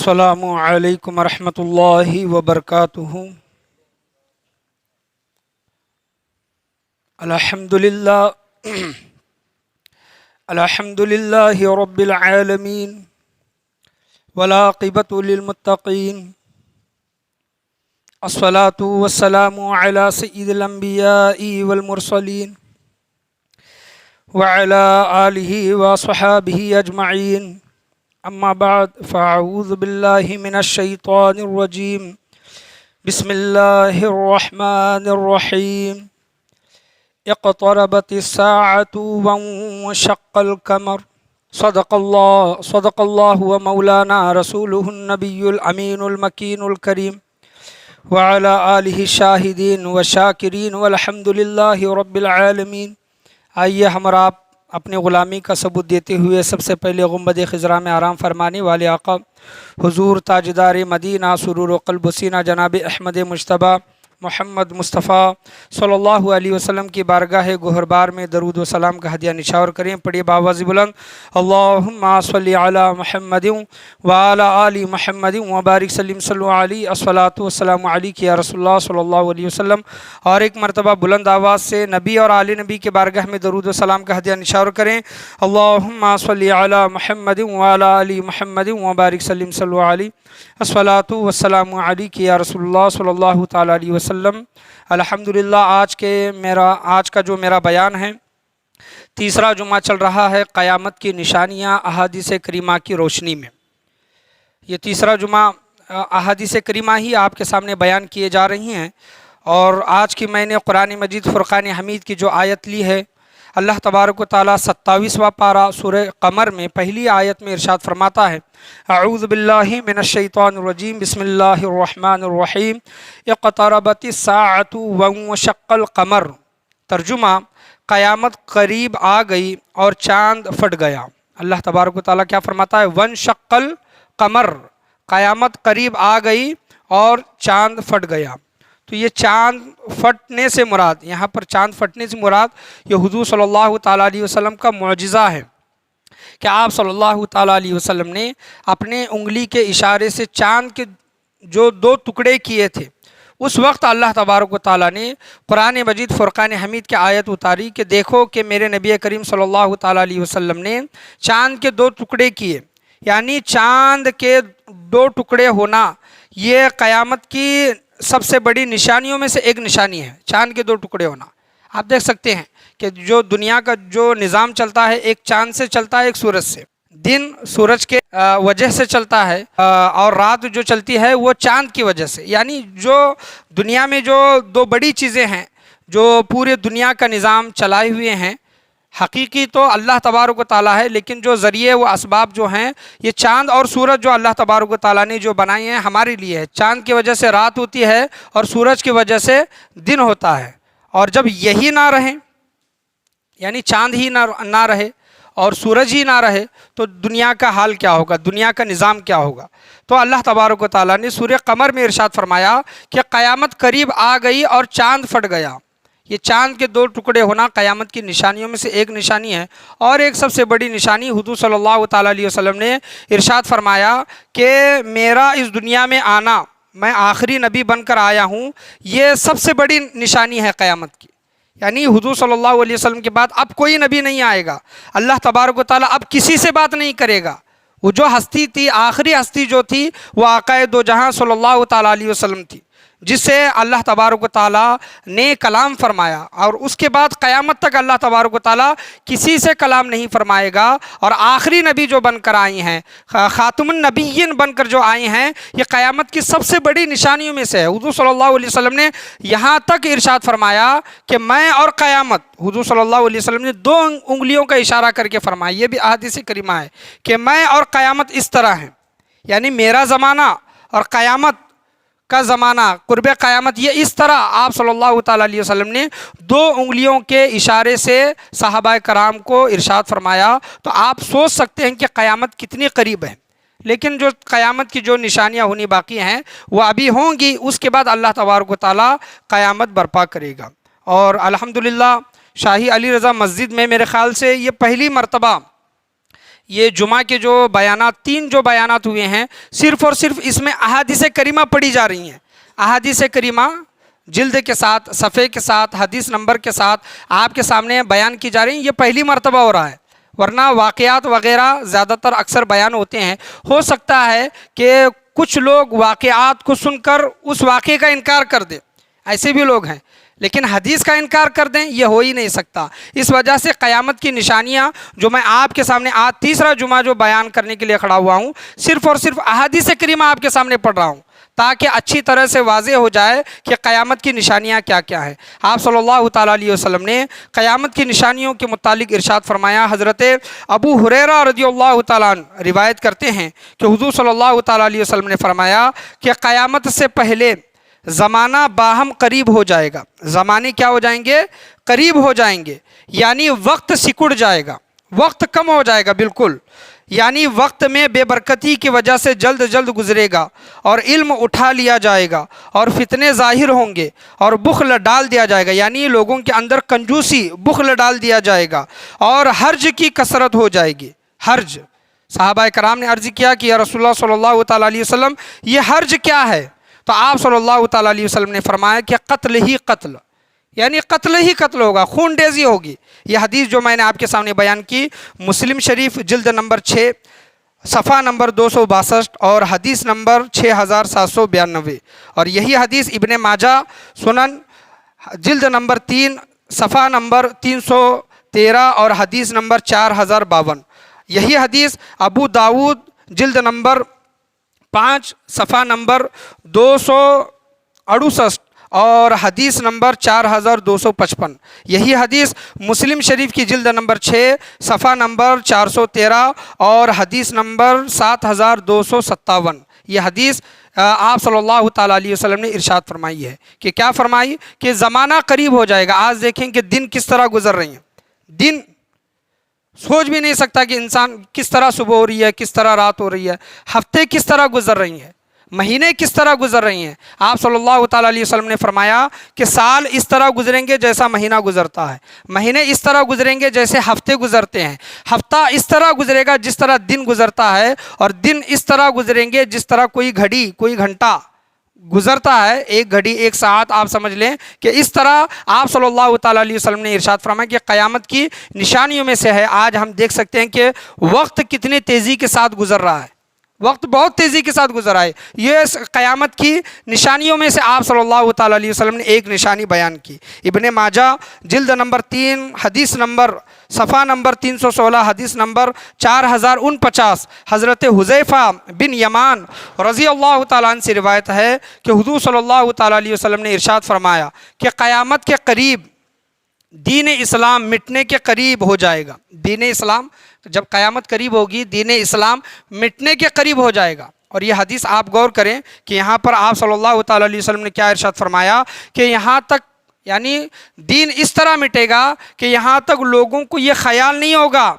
السلام علیکم ورحمۃ اللہ وبرکاتہ۔ الحمد للہ رب العالمین والعاقبۃ للمتقین، الصلاۃ والسلام علی سید الانبیاء والمرسلین وعلی آلہ وصحابہ اجمعین، اما بعد فاعوذ باللہ من الشیطان الرجیم، بسم اللہ الرحمن الرحیم۔ اقتربت الساعة وانشق القمر، صدق اللہ و مولانا رسولہ النبی الامین المکین الکریم، وعلی آلہ الشاہدین والشاکرین والحمد للہ رب العالمین۔ آئیے ہم اور آپ اپنے غلامی کا ثبوت دیتے ہوئے سب سے پہلے گنبد خضرا میں آرام فرمانے والے آقا حضور تاجدار مدینہ سرور و قلب و سینہ جناب احمد مجتبی محمد مصطفیٰ صلی اللہ علیہ وسلم کی بارگاہ گہربار میں درود و سلام کا ہدیہ نشاور کریں۔ پڑھیے باواز بلند، اللہم صلی علی محمد وعلی آل محمد وبارک سلم صلو علیہ، الصلاۃ والسلام علیک یا رسول اللہ صلی اللہ علیہ وسلم۔ اور ایک مرتبہ بلند آواز سے نبی اور آل نبی کے بارگاہ میں درود و سلام کا ہدیہ نشاور کریں، اللہم صلی علی محمد وعلی آل محمد وبارک سلم صلو علیہ، الصلاۃ والسلام علیک یا رسول اللہ صلی اللہ تعالیٰ علیہ وسلم۔ الحمدللہ آج کا جو میرا بیان ہے، تیسرا جمعہ چل رہا ہے قیامت کی نشانیاں احادیث کریمہ کی روشنی میں۔ یہ تیسرا جمعہ احادیث کریمہ ہی آپ کے سامنے بیان کیے جا رہی ہیں، اور آج کی میں نے قرآن مجید فرقان حمید کی جو آیت لی ہے، اللہ تبارک و تعالیٰ 27واں پارہ سورہ قمر میں پہلی آیت میں ارشاد فرماتا ہے، اعوذ باللہ من الشیطان الرجیم، بسم اللہ الرحمن الرحیم، اقتربت الساعۃ وانشق القمر۔ ترجمہ، قیامت قریب آ گئی اور چاند پھٹ گیا۔ اللہ تبارک و تعالیٰ کیا فرماتا ہے؟ وانشق القمر، قیامت قریب آ گئی اور چاند پھٹ گیا۔ تو یہ چاند پھٹنے سے مراد، یہاں پر چاند پھٹنے سے مراد یہ حضور صلی اللہ تعالیٰ علیہ وسلم کا معجزہ ہے کہ آپ صلی اللہ تعالیٰ علیہ وسلم نے اپنے انگلی کے اشارے سے چاند کے جو دو ٹکڑے کیے تھے، اس وقت اللہ تبارک و تعالیٰ نے قرآن مجید فرقان حمید کی آیت اتاری کہ دیکھو کہ میرے نبی کریم صلی اللہ تعالیٰ علیہ وسلم نے چاند کے دو ٹکڑے کیے، یعنی چاند کے دو ٹکڑے ہونا یہ قیامت کی سب سے بڑی نشانیوں میں سے ایک نشانی ہے، چاند کے دو ٹکڑے ہونا۔ آپ دیکھ سکتے ہیں کہ جو دنیا کا جو نظام چلتا ہے، ایک چاند سے چلتا ہے، ایک سورج سے۔ دن سورج کے وجہ سے چلتا ہے، اور رات جو چلتی ہے وہ چاند کی وجہ سے۔ یعنی جو دنیا میں جو دو بڑی چیزیں ہیں جو پورے دنیا کا نظام چلائے ہوئے ہیں، حقیقی تو اللہ تبارک و تعالیٰ ہے، لیکن جو ذریعے و اسباب جو ہیں یہ چاند اور سورج جو اللہ تبارک و تعالیٰ نے جو بنائے ہیں ہمارے لیے ہے۔ چاند کی وجہ سے رات ہوتی ہے اور سورج کی وجہ سے دن ہوتا ہے، اور جب یہی نہ رہیں، یعنی چاند ہی نہ رہے اور سورج ہی نہ رہے، تو دنیا کا حال کیا ہوگا، دنیا کا نظام کیا ہوگا؟ تو اللہ تبارک و تعالیٰ نے سورہ قمر میں ارشاد فرمایا کہ قیامت قریب آ گئی اور چاند پھٹ گیا۔ یہ چاند کے دو ٹکڑے ہونا قیامت کی نشانیوں میں سے ایک نشانی ہے، اور ایک سب سے بڑی نشانی حضور صلی اللہ تعالیٰ علیہ وسلم نے ارشاد فرمایا کہ میرا اس دنیا میں آنا، میں آخری نبی بن کر آیا ہوں، یہ سب سے بڑی نشانی ہے قیامت کی۔ یعنی حضور صلی اللہ علیہ وسلم کے بعد اب کوئی نبی نہیں آئے گا، اللہ تبارک و تعالیٰ اب کسی سے بات نہیں کرے گا۔ وہ جو ہستی تھی، آخری ہستی جو تھی، وہ آقائے دو جہاں صلی اللہ تعالیٰ علیہ وسلم تھی، جس سے اللہ تبارک و تعالیٰ نے کلام فرمایا، اور اس کے بعد قیامت تک اللہ تبارک و تعالیٰ کسی سے کلام نہیں فرمائے گا۔ اور آخری نبی جو بن کر آئی ہیں، خاتم النبیین بن کر جو آئی ہیں، یہ قیامت کی سب سے بڑی نشانیوں میں سے ہے۔ حضور صلی اللہ علیہ وسلم نے یہاں تک ارشاد فرمایا کہ میں اور قیامت، حضور صلی اللہ علیہ وسلم نے دو انگلیوں کا اشارہ کر کے فرمایا، یہ بھی احادیث کریمہ ہے کہ میں اور قیامت اس طرح ہیں، یعنی میرا زمانہ اور قیامت کا زمانہ، قرب قیامت، یہ اس طرح آپ صلی اللہ تعالیٰ علیہ وسلم نے دو انگلیوں کے اشارے سے صحابہ کرام کو ارشاد فرمایا۔ تو آپ سوچ سکتے ہیں کہ قیامت کتنی قریب ہے، لیکن جو قیامت کی جو نشانیاں ہونی باقی ہیں وہ ابھی ہوں گی، اس کے بعد اللہ تبارک و تعالیٰ قیامت برپا کرے گا۔ اور الحمدللہ شاہی علی رضا مسجد میں میرے خیال سے یہ پہلی مرتبہ یہ جمعہ کے جو بیانات 3 جو بیانات ہوئے ہیں صرف اور صرف اس میں احادیث کریمہ پڑھی جا رہی ہیں. احادیث کریمہ جلد کے ساتھ، صفحے کے ساتھ، حدیث نمبر کے ساتھ آپ کے سامنے بیان کی جا رہی ہیں. یہ پہلی مرتبہ ہو رہا ہے، ورنہ واقعات وغیرہ زیادہ تر اکثر بیان ہوتے ہیں. ہو سکتا ہے کہ کچھ لوگ واقعات کو سن کر اس واقعے کا انکار کر دیں، ایسے بھی لوگ ہیں، لیکن حدیث کا انکار کر دیں یہ ہو ہی نہیں سکتا. اس وجہ سے قیامت کی نشانیاں جو میں آپ کے سامنے آج تیسرا جمعہ جو بیان کرنے کے لیے کھڑا ہوا ہوں، صرف اور صرف احادیث کریمہ آپ کے سامنے پڑھ رہا ہوں تاکہ اچھی طرح سے واضح ہو جائے کہ قیامت کی نشانیاں کیا کیا ہیں. آپ صلی اللہ تعالیٰ علیہ وسلم نے قیامت کی نشانیوں کے متعلق ارشاد فرمایا. حضرت ابو ہریرہ رضی اللہ تعالیٰ عنہ روایت کرتے ہیں کہ حضور صلی اللہ تعالیٰ علیہ وسلم نے فرمایا کہ قیامت سے پہلے زمانہ باہم قریب ہو جائے گا. زمانے کیا ہو جائیں گے؟ قریب ہو جائیں گے، یعنی وقت سکڑ جائے گا، وقت کم ہو جائے گا بالکل. یعنی وقت میں بے برکتی کی وجہ سے جلد جلد گزرے گا، اور علم اٹھا لیا جائے گا، اور فتنے ظاہر ہوں گے، اور بخل ڈال دیا جائے گا، یعنی لوگوں کے اندر کنجوسی، بخل ڈال دیا جائے گا، اور حرج کی کثرت ہو جائے گی. حرج، صحابہ کرام نے عرض کیا کہ یا رسول اللہ صلی اللہ تعالیٰ علیہ وسلم یہ حرج کیا ہے؟ تو آپ صلی اللہ تعالیٰ علیہ وسلم نے فرمایا کہ قتل ہی قتل، یعنی قتل ہی قتل ہوگا، خون ریزی ہوگی. یہ حدیث جو میں نے آپ کے سامنے بیان کی مسلم شریف جلد نمبر 6 صفحہ نمبر 262 اور حدیث نمبر 6792، اور یہی حدیث ابن ماجہ سنن جلد نمبر 3 صفحہ نمبر 313 اور حدیث نمبر 4052. یہی حدیث ابو داود جلد نمبر 5 صفحہ نمبر 268 اور حدیث نمبر 4255. یہی حدیث مسلم شریف کی جلد نمبر 6 صفحہ نمبر 413 اور حدیث نمبر 7257. یہ حدیث آپ صلی اللہ تعالیٰ علیہ وسلم نے ارشاد فرمائی ہے کہ کیا فرمائی؟ کہ زمانہ قریب ہو جائے گا. آج دیکھیں کہ دن کس طرح گزر رہی ہیں، دن سوچ بھی نہیں سکتا کہ انسان کس طرح صبح ہو رہی ہے، کس طرح رات ہو رہی ہے، ہفتے کس طرح گزر رہی ہیں، مہینے کس طرح گزر رہی ہیں. آپ صلی اللہ تعالیٰ علیہ وسلم نے فرمایا کہ سال اس طرح گزریں گے جیسا مہینہ گزرتا ہے، مہینے اس طرح گزریں گے جیسے ہفتے گزرتے ہیں، ہفتہ اس طرح گزرے گا جس طرح دن گزرتا ہے، اور دن اس طرح گزریں گے جس طرح کوئی گھڑی، کوئی گھنٹہ گزرتا ہے، ایک گھڑی، ایک ساعت آپ سمجھ لیں کہ اس طرح آپ صلی اللہ تعالیٰ علیہ وسلم نے ارشاد فرمایا کہ قیامت کی نشانیوں میں سے ہے. آج ہم دیکھ سکتے ہیں کہ وقت کتنی تیزی کے ساتھ گزر رہا ہے، وقت بہت تیزی کے ساتھ گزر رہا ہے. یہ قیامت کی نشانیوں میں سے آپ صلی اللہ تعالیٰ علیہ وسلم نے ایک نشانی بیان کی. ابن ماجہ جلد نمبر 3 حدیث نمبر صفحہ نمبر 316 حدیث نمبر 4049 حضرت حذیفہ بن یمان رضی اللہ تعالیٰ عنہ سے روایت ہے کہ حضور صلی اللہ تعالیٰ علیہ وسلم نے ارشاد فرمایا کہ قیامت کے قریب دین اسلام مٹنے کے قریب ہو جائے گا. دین اسلام جب قیامت قریب ہوگی، دین اسلام مٹنے کے قریب ہو جائے گا. اور یہ حدیث آپ غور کریں کہ یہاں پر آپ صلی اللہ تعالیٰ علیہ وسلم نے کیا ارشاد فرمایا کہ یہاں تک، یعنی دین اس طرح مٹے گا کہ یہاں تک لوگوں کو یہ خیال نہیں ہوگا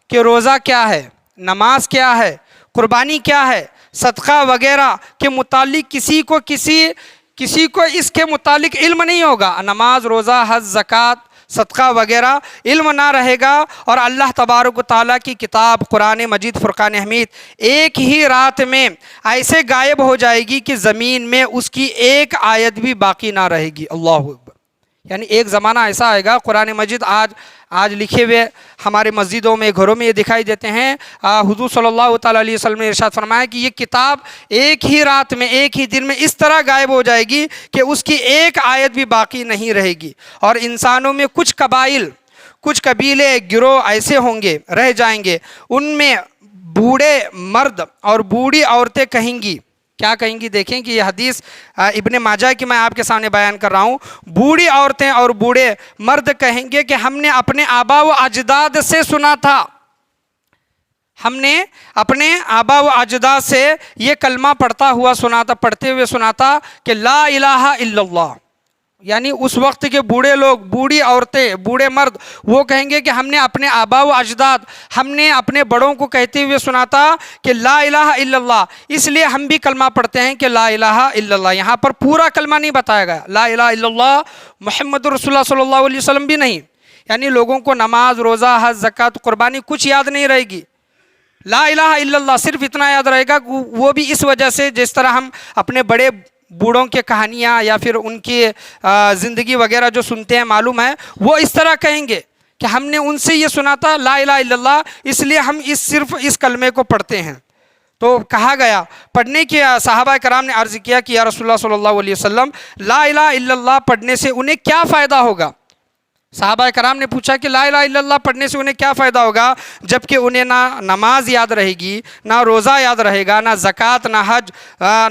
کہ روزہ کیا ہے، نماز کیا ہے، قربانی کیا ہے، صدقہ وغیرہ کے متعلق کسی کو اس کے متعلق علم نہیں ہوگا. نماز، روزہ، حج، زکوٰۃ، صدقہ وغیرہ علم نہ رہے گا، اور اللہ تبارک و تعالیٰ کی کتاب قرآن مجید فرقان حمید ایک ہی رات میں ایسے غائب ہو جائے گی کہ زمین میں اس کی ایک آیت بھی باقی نہ رہے گی. اللہ اکبر. یعنی ایک زمانہ ایسا آئے گا، قرآن مجید آج لکھے ہوئے ہمارے مسجدوں میں، گھروں میں یہ دکھائی دیتے ہیں. حضور صلی اللہ تعالیٰ علیہ وسلم نے ارشاد فرمایا کہ یہ کتاب ایک ہی رات میں، ایک ہی دن میں اس طرح غائب ہو جائے گی کہ اس کی ایک آیت بھی باقی نہیں رہے گی. اور انسانوں میں کچھ قبائل، کچھ قبیلے، گروہ ایسے ہوں گے، رہ جائیں گے، ان میں بوڑھے مرد اور بوڑھی عورتیں کہیں گی. کیا کہیں گی؟ دیکھیں کہ یہ حدیث ابن ماجہ کی میں آپ کے سامنے بیان کر رہا ہوں. بوڑھی عورتیں اور بوڑھے مرد کہیں گے کہ ہم نے اپنے آبا و اجداد سے سنا تھا، ہم نے اپنے آبا و اجداد سے یہ کلمہ پڑھتے ہوئے سنا تھا کہ لا الہ الا اللہ. یعنی اس وقت کے بوڑھے لوگ، بوڑھی عورتیں، بوڑھے مرد وہ کہیں گے کہ ہم نے اپنے آبا و اجداد، ہم نے اپنے بڑوں کو کہتے ہوئے سنا تھا کہ لا الہ الا اللہ، اس لیے ہم بھی کلمہ پڑھتے ہیں کہ لا الہ الا اللہ. یہاں پر پورا کلمہ نہیں بتایا گیا، لا الہ الا اللہ محمد رسول اللہ صلی اللہ علیہ وسلم بھی نہیں. یعنی لوگوں کو نماز، روزہ، حج، زکوٰۃ، قربانی کچھ یاد نہیں رہے گی. لا الہ الا اللہ صرف اتنا یاد رہے گا، وہ بھی اس وجہ سے جس طرح ہم اپنے بڑے بوڑھوں کے کہانیاں یا پھر ان کی زندگی وغیرہ جو سنتے ہیں معلوم ہے، وہ اس طرح کہیں گے کہ ہم نے ان سے یہ سنا تھا لا الہ الا اللہ، اس لیے ہم صرف اس کلمے کو پڑھتے ہیں۔ تو کہا گیا پڑھنے کے، صحابہ کرام نے عرض کیا کہ یا رسول اللہ صلی اللہ علیہ وسلم لا الہ الا اللہ پڑھنے سے انہیں کیا فائدہ ہوگا؟ صحابہ کرام نے پوچھا کہ لا الہ الا اللہ پڑھنے سے انہیں کیا فائدہ ہوگا، جبکہ انہیں نہ نماز یاد رہے گی، نہ روزہ یاد رہے گا، نہ زکوٰۃ، نہ حج،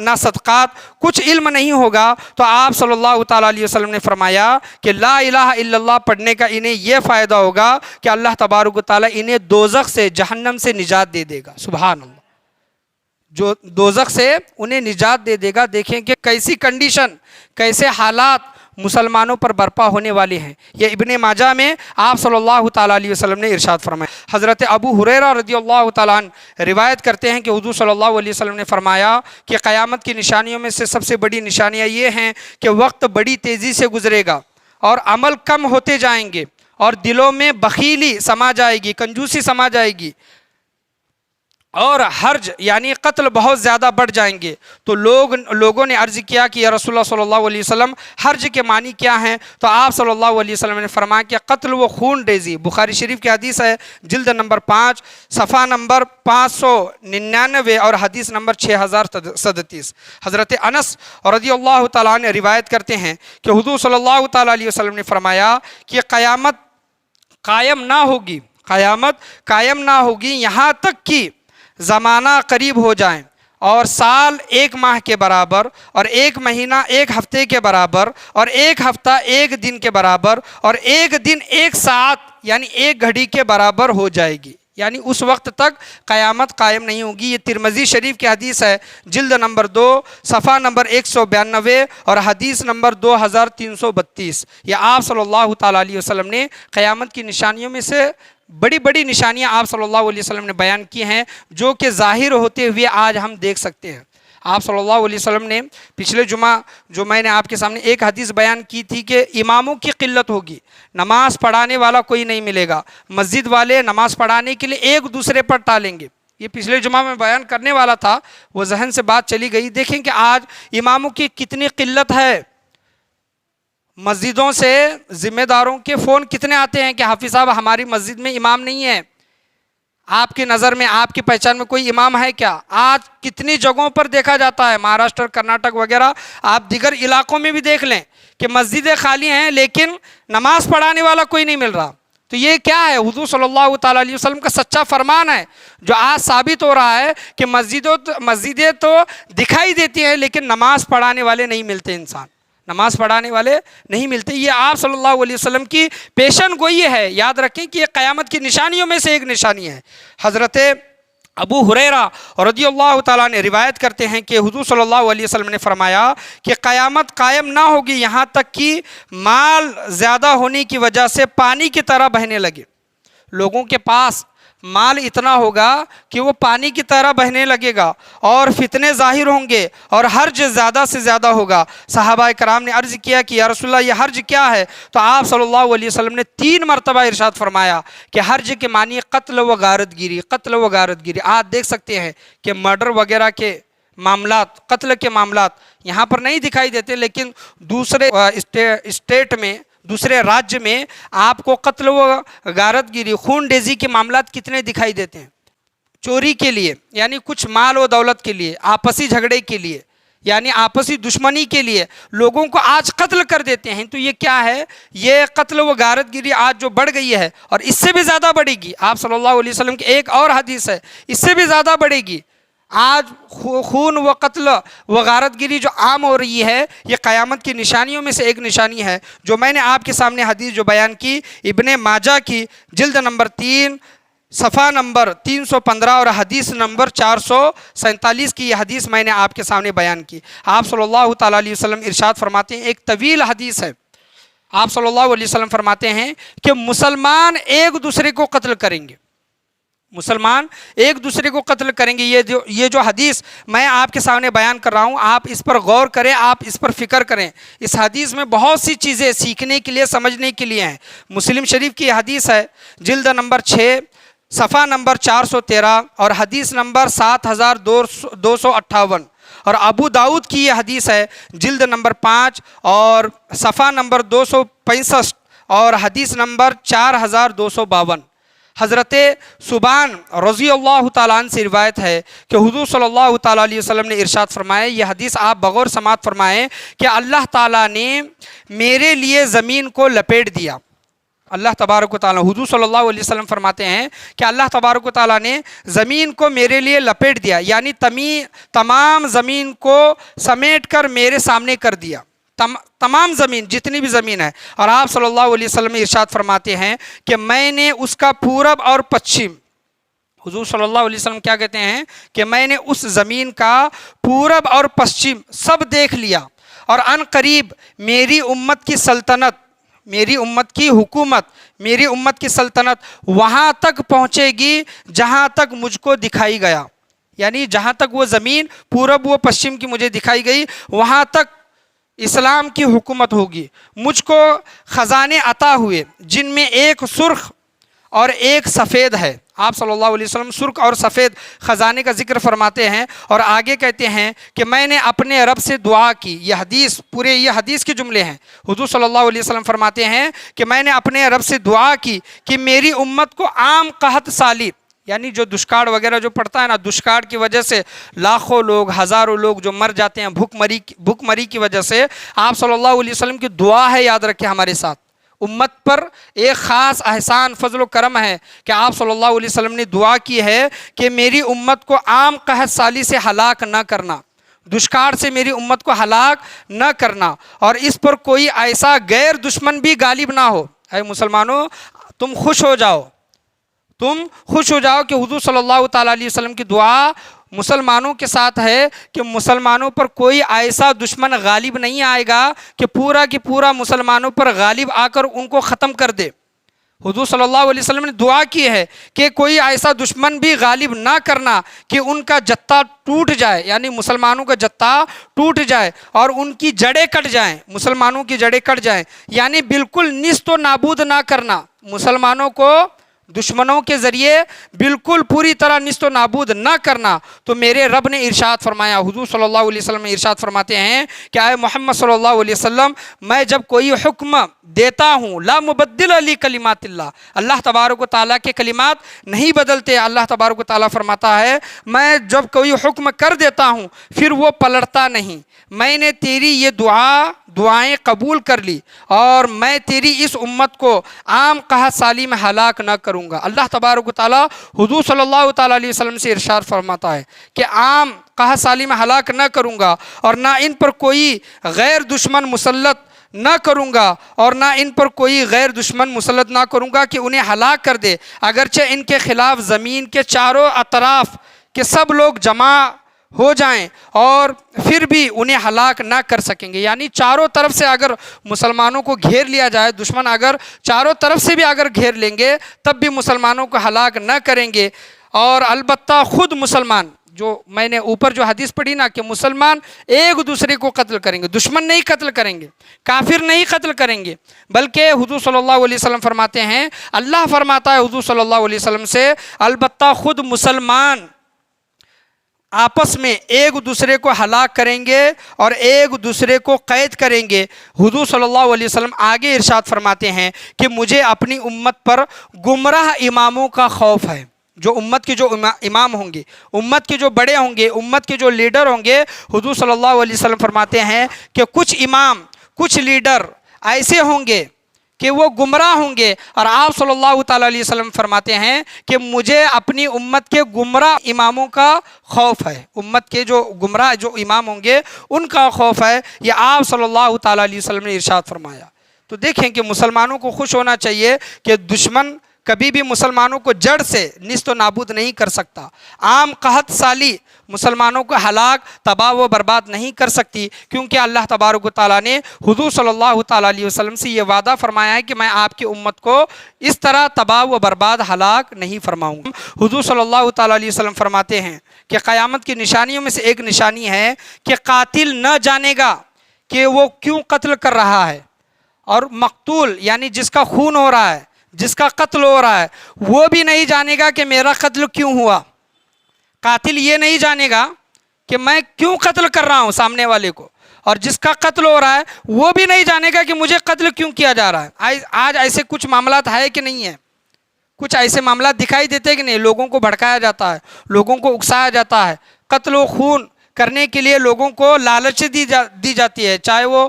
نہ صدقات، کچھ علم نہیں ہوگا۔ تو آپ صلی اللہ تعالیٰ علیہ وسلم نے فرمایا کہ لا الہ الا اللہ پڑھنے کا انہیں یہ فائدہ ہوگا کہ اللہ تبارک و تعالیٰ انہیں دوزخ سے، جہنم سے نجات دے دے گا۔ سبحان اللہ، جو دوزخ سے انہیں نجات دے دے گا۔ دیکھیں کہ کیسی کنڈیشن، کیسے حالات مسلمانوں پر برپا ہونے والے ہیں۔ یہ ابن ماجہ میں آپ صلی اللہ تعالیٰ علیہ وسلم نے ارشاد فرمایا۔ حضرت ابو ہریرہ رضی اللہ تعالیٰ عنہ روایت کرتے ہیں کہ حضور صلی اللہ علیہ وسلم نے فرمایا کہ قیامت کی نشانیوں میں سے سب سے بڑی نشانیاں یہ ہیں کہ وقت بڑی تیزی سے گزرے گا اور عمل کم ہوتے جائیں گے اور دلوں میں بخیلی سما جائے گی، کنجوسی سما جائے گی، اور حرج یعنی قتل بہت زیادہ بڑھ جائیں گے۔ تو لوگوں نے عرض کیا کہ یا رسول اللہ صلی اللہ علیہ وسلم حرج کے معنی کیا ہیں؟ تو آپ صلی اللہ علیہ وسلم نے فرمایا کہ قتل و خون ریزی۔ بخاری شریف کی حدیث ہے، جلد نمبر 5 صفحہ نمبر 599 اور حدیث نمبر 6037۔ حضرت انس رضی اللہ تعالیٰ عنہ روایت کرتے ہیں کہ حضور صلی اللہ تعالیٰ علیہ وسلم نے فرمایا کہ قیامت قائم نہ ہوگی یہاں تک کہ زمانہ قریب ہو جائیں، اور سال 1 ماہ کے برابر، اور 1 مہینہ 1 ہفتے کے برابر، اور 1 ہفتہ 1 دن کے برابر، اور 1 دن 1 ساعت یعنی 1 گھڑی کے برابر ہو جائے گی۔ یعنی اس وقت تک قیامت قائم نہیں ہوگی۔ یہ ترمذی شریف کی حدیث ہے، جلد نمبر 2 صفحہ نمبر 192 اور حدیث نمبر 2332۔ یہ آپ صلی اللہ تعالیٰ علیہ وسلم نے قیامت کی نشانیوں میں سے بڑی بڑی نشانیاں آپ صلی اللہ علیہ وسلم نے بیان کی ہیں، جو کہ ظاہر ہوتے ہوئے آج ہم دیکھ سکتے ہیں۔ آپ صلی اللہ علیہ وسلم نے پچھلے جمعہ جو میں نے آپ کے سامنے ایک حدیث بیان کی تھی کہ اماموں کی قلت ہوگی، نماز پڑھانے والا کوئی نہیں ملے گا، مسجد والے نماز پڑھانے کے لیے ایک دوسرے پر ٹالیں گے۔ یہ پچھلے جمعہ میں بیان کرنے والا تھا، وہ ذہن سے بات چلی گئی۔ دیکھیں کہ آج اماموں کی کتنی قلت ہے، مسجدوں سے ذمہ داروں کے فون کتنے آتے ہیں کہ حافظ صاحب ہماری مسجد میں امام نہیں ہے، آپ کی نظر میں، آپ کی پہچان میں کوئی امام ہے کیا؟ آج کتنی جگہوں پر دیکھا جاتا ہے، مہاراشٹر، کرناٹک وغیرہ، آپ دیگر علاقوں میں بھی دیکھ لیں کہ مسجدیں خالی ہیں لیکن نماز پڑھانے والا کوئی نہیں مل رہا۔ تو یہ کیا ہے؟ حضور صلی اللہ تعالیٰ علیہ وسلم کا سچا فرمان ہے جو آج ثابت ہو رہا ہے کہ مسجدیں تو دکھائی دیتی ہیں لیکن نماز پڑھانے والے نہیں ملتے، نماز پڑھانے والے نہیں ملتے۔ یہ آپ صلی اللہ علیہ وسلم کی پیشن گوئی ہے۔ یاد رکھیں کہ یہ قیامت کی نشانیوں میں سے ایک نشانی ہے۔ حضرت ابو ہریرہ رضی اللہ تعالیٰ نے روایت کرتے ہیں کہ حضور صلی اللہ علیہ وسلم نے فرمایا کہ قیامت قائم نہ ہوگی یہاں تک کہ مال زیادہ ہونے کی وجہ سے پانی کی طرح بہنے لگے۔ لوگوں کے پاس مال اتنا ہوگا کہ وہ پانی کی طرح بہنے لگے گا، اور فتنے ظاہر ہوں گے، اور حرج زیادہ سے زیادہ ہوگا۔ صحابہ کرام نے عرض کیا کہ یا رسول اللہ یہ حرج کیا ہے؟ تو آپ صلی اللہ علیہ وسلم نے 3 مرتبہ ارشاد فرمایا کہ حرج کے معنی قتل و غارت گیری، قتل و غارت گیری۔ آپ دیکھ سکتے ہیں کہ مرڈر وغیرہ کے معاملات، قتل کے معاملات یہاں پر نہیں دکھائی دیتے، لیکن دوسرے اسٹیٹ میں، دوسرے راجیہ میں آپ کو قتل و غارت گیری، خون ریزی کے معاملات کتنے دکھائی دیتے ہیں۔ چوری کے لیے، یعنی کچھ مال و دولت کے لیے، آپسی جھگڑے کے لیے، یعنی آپسی دشمنی کے لیے لوگوں کو آج قتل کر دیتے ہیں۔ تو یہ کیا ہے؟ یہ قتل و غارت گیری آج جو بڑھ گئی ہے، اور اس سے بھی زیادہ بڑھے گی۔ آپ صلی اللہ علیہ وسلم کی ایک اور حدیث ہے، اس سے بھی زیادہ بڑھے گی۔ آج خون و قتل و غارت گیری جو عام ہو رہی ہے، یہ قیامت کی نشانیوں میں سے ایک نشانی ہے، جو میں نے آپ کے سامنے حدیث جو بیان کی ابن ماجہ کی جلد نمبر 3 صفحہ نمبر 315 اور حدیث نمبر 447 کی یہ حدیث میں نے آپ کے سامنے بیان کی۔ آپ صلی اللہ تعالیٰ علیہ وسلم ارشاد فرماتے ہیں، ایک طویل حدیث ہے، آپ صلی اللہ علیہ وسلم فرماتے ہیں کہ مسلمان ایک دوسرے کو قتل کریں گے، مسلمان ایک دوسرے کو قتل کریں گے۔ یہ جو حدیث میں آپ کے سامنے بیان کر رہا ہوں، آپ اس پر غور کریں، آپ اس پر فکر کریں۔ اس حدیث میں بہت سی چیزیں سیکھنے کے لیے، سمجھنے کے لیے ہیں۔ مسلم شریف کی حدیث ہے، جلد نمبر 6 صفحہ نمبر 413 اور حدیث نمبر 7258، اور ابو داؤد کی یہ حدیث ہے جلد نمبر 5 اور صفحہ نمبر 265 اور حدیث نمبر 4252۔ حضرت ثوبان رضی اللہ تعالیٰ عنہ سے روایت ہے کہ حضور صلی اللہ تعالیٰ علیہ وسلم نے ارشاد فرمایا، یہ حدیث آپ بغور سماعت فرمائیں کہ اللہ تعالیٰ نے میرے لیے زمین کو لپیٹ دیا۔ اللہ تبارک و تعالیٰ، حضور صلی اللہ علیہ وسلم فرماتے ہیں کہ اللہ تبارک و تعالیٰ نے زمین کو میرے لیے لپیٹ دیا، یعنی تمام زمین کو سمیٹ کر میرے سامنے کر دیا، تمام زمین جتنی بھی زمین ہے۔ اور آپ صلی اللہ علیہ وسلم ارشاد فرماتے ہیں کہ میں نے اس کا پورب اور پچھم، حضور صلی اللہ علیہ وسلم کیا کہتے ہیں کہ میں نے اس زمین کا پورب اور پچھم سب دیکھ لیا، اور ان قریب میری امت کی سلطنت، میری امت کی حکومت، میری امت کی سلطنت وہاں تک پہنچے گی جہاں تک مجھ کو دکھائی گیا، یعنی جہاں تک وہ زمین پورب و پچھم کی مجھے دکھائی گئی وہاں تک اسلام کی حکومت ہوگی۔ مجھ کو خزانے عطا ہوئے جن میں ایک سرخ اور ایک سفید ہے۔ آپ صلی اللہ علیہ وسلم سرخ اور سفید خزانے کا ذکر فرماتے ہیں، اور آگے کہتے ہیں کہ میں نے اپنے رب سے دعا کی۔ یہ حدیث کے جملے ہیں۔ حضور صلی اللہ علیہ وسلم فرماتے ہیں کہ میں نے اپنے رب سے دعا کی کہ میری امت کو عام قحط سالی، یعنی جو دشکاڑ وغیرہ جو پڑتا ہے نا، دشکاڑ کی وجہ سے لاکھوں لوگ، ہزاروں لوگ جو مر جاتے ہیں بھوک مری کی وجہ سے، آپ صلی اللہ علیہ وسلم کی دعا ہے، یاد رکھیں ہمارے ساتھ امت پر ایک خاص احسان فضل و کرم ہے کہ آپ صلی اللہ علیہ وسلم نے دعا کی ہے کہ میری امت کو عام قحط سالی سے ہلاک نہ کرنا، دشکاڑ سے میری امت کو ہلاک نہ کرنا، اور اس پر کوئی ایسا غیر دشمن بھی غالب نہ ہو۔ اے مسلمانوں، تم خوش ہو جاؤ کہ حضور صلی اللہ تعالیٰ علیہ وسلم کی دعا مسلمانوں کے ساتھ ہے کہ مسلمانوں پر کوئی ایسا دشمن غالب نہیں آئے گا کہ پورا کی پورا مسلمانوں پر غالب آ کر ان کو ختم کر دے۔ حضور صلی اللہ علیہ وسلم نے دعا کی ہے کہ کوئی ایسا دشمن بھی غالب نہ کرنا کہ ان کا جتھا ٹوٹ جائے، یعنی مسلمانوں کا جتھا ٹوٹ جائے اور ان کی جڑیں کٹ جائیں، مسلمانوں کی جڑیں کٹ جائیں، یعنی بالکل نیست و نابود نہ کرنا، مسلمانوں کو دشمنوں کے ذریعے بالکل پوری طرح نیست و نابود نہ کرنا۔ تو میرے رب نے ارشاد فرمایا، حضور صلی اللہ علیہ وسلم نے ارشاد فرماتے ہیں کہ اے محمد صلی اللہ علیہ وسلم، میں جب کوئی حکم دیتا ہوں، لا مبدل علی کلمات اللہ تبارک و تعالیٰ کے کلمات نہیں بدلتے۔ اللہ تبارک و تعالیٰ فرماتا ہے میں جب کوئی حکم کر دیتا ہوں پھر وہ پلٹتا نہیں۔ میں نے تیری یہ دعائیں قبول کر لی اور میں تیری اس امت کو عام قحط سالی میں ہلاک نہ کروں گا۔ اللہ تبارک و تعالیٰ حضور صلی اللہ تعالیٰ علیہ وسلم سے ارشاد فرماتا ہے کہ عام قحط سالی میں ہلاک نہ کروں گا، اور نہ ان پر کوئی غیر دشمن مسلط نہ کروں گا، اور نہ ان پر کوئی غیر دشمن مسلط نہ کروں گا کہ انہیں ہلاک کر دے، اگرچہ ان کے خلاف زمین کے چاروں اطراف کے سب لوگ جمع ہو جائیں اور پھر بھی انہیں ہلاک نہ کر سکیں گے۔ یعنی چاروں طرف سے اگر مسلمانوں کو گھیر لیا جائے، دشمن اگر چاروں طرف سے بھی اگر گھیر لیں گے تب بھی مسلمانوں کو ہلاک نہ کریں گے۔ اور البتہ خود مسلمان، جو میں نے اوپر جو حدیث پڑھی نا کہ مسلمان ایک دوسرے کو قتل کریں گے، دشمن نہیں قتل کریں گے، کافر نہیں قتل کریں گے، بلکہ حضور صلی اللہ علیہ وسلم فرماتے ہیں، اللہ فرماتا ہے حضور صلی اللہ علیہ وسلم سے، البتہ خود مسلمان آپس میں ایک دوسرے کو ہلاک کریں گے اور ایک دوسرے کو قید کریں گے۔ حضور صلی اللہ علیہ وسلم آگے ارشاد فرماتے ہیں کہ مجھے اپنی امت پر گمراہ اماموں کا خوف ہے۔ جو امت کے جو امام ہوں گے، امت کے جو بڑے ہوں گے، امت کے جو لیڈر ہوں گے، حضور صلی اللہ علیہ وسلم فرماتے ہیں کہ کچھ امام، کچھ لیڈر ایسے ہوں گے کہ وہ گمراہ ہوں گے، اور آپ صلی اللہ تعالیٰ علیہ وسلم فرماتے ہیں کہ مجھے اپنی امت کے گمراہ اماموں کا خوف ہے، امت کے جو گمراہ جو امام ہوں گے ان کا خوف ہے، یہ آپ صلی اللہ تعالیٰ علیہ وسلم نے ارشاد فرمایا۔ تو دیکھیں کہ مسلمانوں کو خوش ہونا چاہیے کہ دشمن کبھی بھی مسلمانوں کو جڑ سے نیست و نابود نہیں کر سکتا، عام قحط سالی مسلمانوں کو ہلاک، تباہ و برباد نہیں کر سکتی، کیونکہ اللہ تبارک و تعالیٰ نے حضور صلی اللہ تعالیٰ علیہ وسلم سے یہ وعدہ فرمایا ہے کہ میں آپ کی امت کو اس طرح تباہ و برباد ہلاک نہیں فرماؤں گا۔ حضور صلی اللہ تعالیٰ علیہ وسلم فرماتے ہیں کہ قیامت کی نشانیوں میں سے ایک نشانی ہے کہ قاتل نہ جانے گا کہ وہ کیوں قتل کر رہا ہے، اور مقتول یعنی جس کا خون ہو رہا ہے، جس کا قتل ہو رہا ہے وہ بھی نہیں جانے گا کہ میرا قتل کیوں ہوا. قاتل یہ نہیں جانے گا کہ میں کیوں قتل کر رہا ہوں سامنے والے کو، اور جس کا قتل ہو رہا ہے وہ بھی نہیں جانے گا کہ مجھے قتل کیوں کیا جا رہا ہے. آج ایسے کچھ معاملات ہے کہ نہیں ہے؟ کچھ ایسے معاملات دکھائی دیتے کہ نہیں؟ لوگوں کو بھڑکایا جاتا ہے، لوگوں کو اکسایا جاتا ہے، قتل و خون کرنے کے لیے لوگوں کو لالچ دی جاتی ہے، چاہے وہ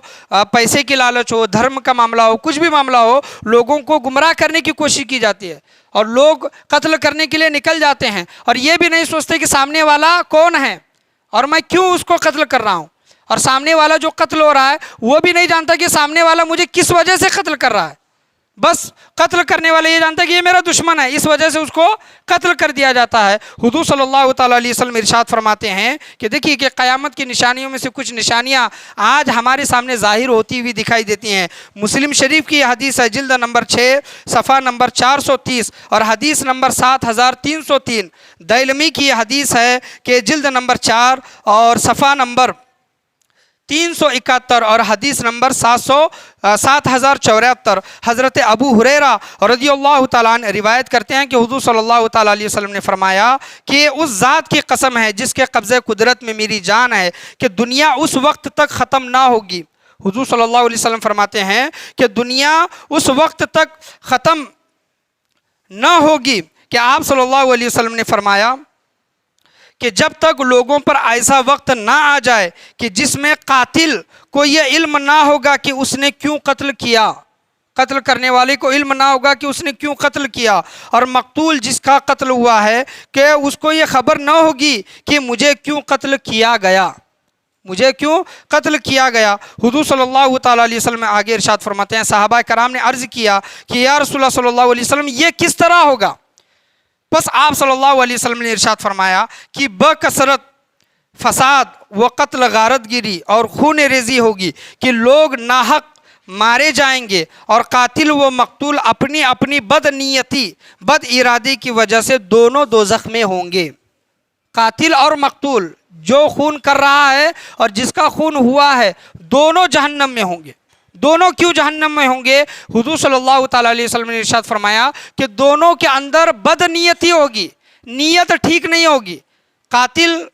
پیسے کی لالچ ہو، دھرم کا معاملہ ہو، کچھ بھی معاملہ ہو، لوگوں کو گمراہ کرنے کی کوشش کی جاتی ہے اور لوگ قتل کرنے کے لیے نکل جاتے ہیں اور یہ بھی نہیں سوچتے کہ سامنے والا کون ہے اور میں کیوں اس کو قتل کر رہا ہوں. اور سامنے والا جو قتل ہو رہا ہے وہ بھی نہیں جانتا کہ سامنے والا مجھے کس وجہ سے قتل کر رہا ہے. بس قتل کرنے والا یہ جانتا ہے کہ یہ میرا دشمن ہے، اس وجہ سے اس کو قتل کر دیا جاتا ہے. حضور صلی اللہ تعالیٰ علیہ وسلم ارشاد فرماتے ہیں کہ دیکھیے کہ قیامت کی نشانیوں میں سے کچھ نشانیاں آج ہمارے سامنے ظاہر ہوتی ہوئی دکھائی دیتی ہیں. مسلم شریف کی حدیث ہے، جلد نمبر 6 صفحہ نمبر 430 اور حدیث نمبر 7303. دیلمی کی حدیث ہے کہ جلد نمبر 4 اور صفحہ نمبر 371 اور حدیث نمبر 7074. حضرت ابو ہریرہ رضی اللہ تعالیٰ عنہ روایت کرتے ہیں کہ حضور صلی اللہ تعالیٰ علیہ وسلم نے فرمایا کہ اس ذات کی قسم ہے جس کے قبضہ قدرت میں میری جان ہے کہ دنیا اس وقت تک ختم نہ ہوگی. حضور صلی اللہ علیہ وسلم فرماتے ہیں کہ دنیا اس وقت تک ختم نہ ہوگی کہ آپ صلی اللہ علیہ وسلم نے فرمایا کہ جب تک لوگوں پر ایسا وقت نہ آ جائے کہ جس میں قاتل کو یہ علم نہ ہوگا کہ اس نے کیوں قتل کیا، قتل کرنے والے کو علم نہ ہوگا کہ اس نے کیوں قتل کیا، اور مقتول جس کا قتل ہوا ہے کہ اس کو یہ خبر نہ ہوگی کہ مجھے کیوں قتل کیا گیا، مجھے کیوں قتل کیا گیا. حضور صلی اللہ تعالیٰ علیہ وسلم آگے ارشاد فرماتے ہیں، صحابہ کرام نے عرض کیا کہ یا رسول اللہ صلی اللہ علیہ وسلم یہ کس طرح ہوگا؟ بس آپ صلی اللہ علیہ وسلم نے ارشاد فرمایا کہ بکثرت فساد و قتل غارت گیری اور خون ریزی ہوگی کہ لوگ ناحق مارے جائیں گے اور قاتل و مقتول اپنی اپنی بد نیتی بد ارادی کی وجہ سے دونوں دوزخ میں ہوں گے. قاتل اور مقتول جو خون کر رہا ہے اور جس کا خون ہوا ہے دونوں جہنم میں ہوں گے. دونوں کیوں جہنم میں ہوں گے؟ حضور صلی اللہ تعالیٰ علیہ وسلم نے ارشاد فرمایا کہ دونوں کے اندر بد نیتی ہوگی، نیت ٹھیک نہیں ہوگی. قاتل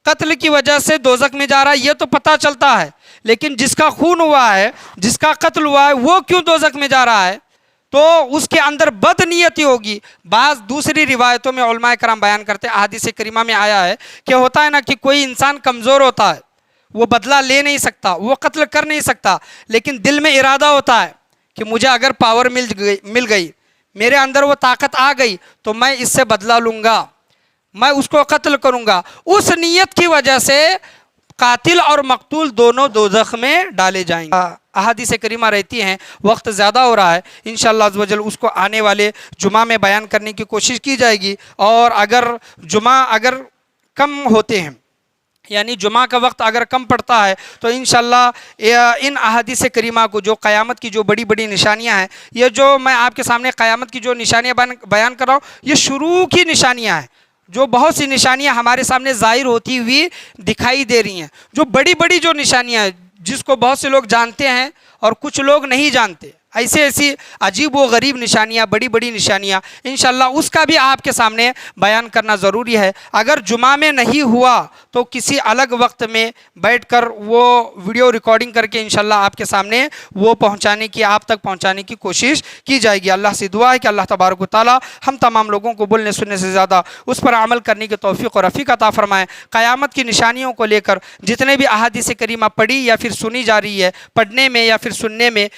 قتل کی وجہ سے دوزخ میں جا رہا ہے یہ تو پتہ چلتا ہے، لیکن جس کا خون ہوا ہے، جس کا قتل ہوا ہے وہ کیوں دوزخ میں جا رہا ہے؟ تو اس کے اندر بد نیتی ہوگی. بعض دوسری روایتوں میں علماء کرام بیان کرتے ہیں، احادیث کریمہ میں آیا ہے کہ ہوتا ہے نا کہ کوئی انسان کمزور ہوتا ہے، وہ بدلہ لے نہیں سکتا، وہ قتل کر نہیں سکتا، لیکن دل میں ارادہ ہوتا ہے کہ مجھے اگر پاور مل گئی، میرے اندر وہ طاقت آ گئی تو میں اس سے بدلہ لوں گا، میں اس کو قتل کروں گا. اس نیت کی وجہ سے قاتل اور مقتول دونوں دوزخ میں ڈالے جائیں گے. احادیث کریمہ رہتی ہیں، وقت زیادہ ہو رہا ہے، انشاءاللہ عز و جل اس کو آنے والے جمعہ میں بیان کرنے کی کوشش کی جائے گی. اور اگر جمعہ کم ہوتے ہیں، یعنی جمعہ کا وقت اگر کم پڑتا ہے تو انشاءاللہ ان احادیث کریمہ کو جو قیامت کی جو بڑی بڑی نشانیاں ہیں، یہ جو میں آپ کے سامنے قیامت کی جو نشانیاں بیان کر رہا ہوں یہ شروع کی نشانیاں ہیں. جو بہت سی نشانیاں ہمارے سامنے ظاہر ہوتی ہوئی دکھائی دے رہی ہیں، جو بڑی بڑی جو نشانیاں ہیں جس کو بہت سے لوگ جانتے ہیں اور کچھ لوگ نہیں جانتے، ایسی عجیب و غریب نشانیاں، بڑی بڑی نشانیاں، انشاءاللہ اس کا بھی آپ کے سامنے بیان کرنا ضروری ہے. اگر جمعہ میں نہیں ہوا تو کسی الگ وقت میں بیٹھ کر وہ ویڈیو ریکارڈنگ کر کے انشاءاللہ آپ کے سامنے وہ آپ تک پہنچانے کی کوشش کی جائے گی. اللہ سے دعا ہے کہ اللہ تبارک و تعالی ہم تمام لوگوں کو بولنے سننے سے زیادہ اس پر عمل کرنے کی توفیق اور رفیق عطا فرمائے. قیامت کی نشانیوں کو لے کر جتنے بھی احادیث کریمہ پڑھی یا پھر سنی جا رہی ہے، پڑھنے میں یا پھر سننے میں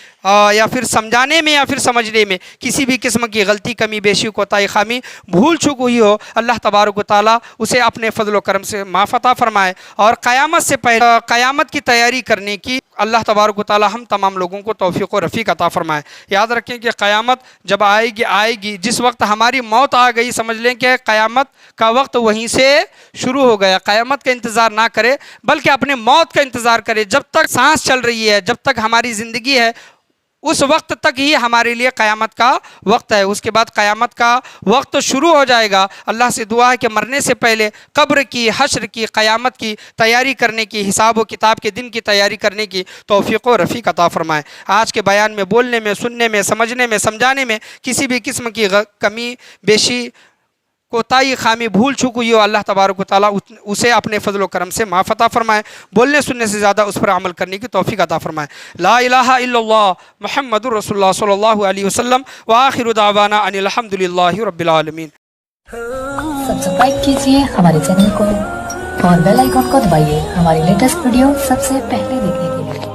یا پھر سمجھانے میں یا پھر سمجھنے میں کسی بھی قسم کی غلطی، کمی، بیشی، کوتاہی، خامی، بھول چوک ہوئی ہو، اللہ تبارک و تعالیٰ اسے اپنے فضل و کرم سے معاف عطا فرمائے. اور قیامت سے پہلے قیامت کی تیاری کرنے کی اللہ تبارک و تعالیٰ ہم تمام لوگوں کو توفیق و رفیق عطا فرمائے. یاد رکھیں کہ قیامت جب آئے گی جس وقت ہماری موت آ گئی، سمجھ لیں کہ قیامت کا وقت وہیں سے شروع ہو گیا. قیامت کا انتظار نہ کرے بلکہ اپنے موت کا انتظار کرے. جب تک سانس چل رہی ہے، جب تک ہماری زندگی ہے، اس وقت تک ہی ہمارے لیے قیامت کا وقت ہے. اس کے بعد قیامت کا وقت شروع ہو جائے گا. اللہ سے دعا ہے کہ مرنے سے پہلے قبر کی، حشر کی، قیامت کی تیاری کرنے کی، حساب و کتاب کے دن کی تیاری کرنے کی توفیق و رفیق عطا فرمائے. آج کے بیان میں بولنے میں، سننے میں، سمجھنے میں، سمجھانے میں کسی بھی قسم کی کمی بیشی، کوتاہی، خامی، بھول چوک ہوئی ہو، اللہ تبارک و تعالیٰ اسے اپنے فضل و کرم سے معاف عطا فرمائے. بولنے سننے سے زیادہ اس پر عمل کرنے کی توفیق عطا فرمائے. لا الہ الا اللہ محمد الرسول اللہ صلی اللہ علیہ وسلم. وآخر دعوانا ان الحمد للہ رب العالمین. سبسکرائب کیجیے ہمارے چینل کو اور بیل آئیکن کو دبائیے ہماری لیٹسٹ ویڈیو سب سے پہلے دیکھنے کے لیے.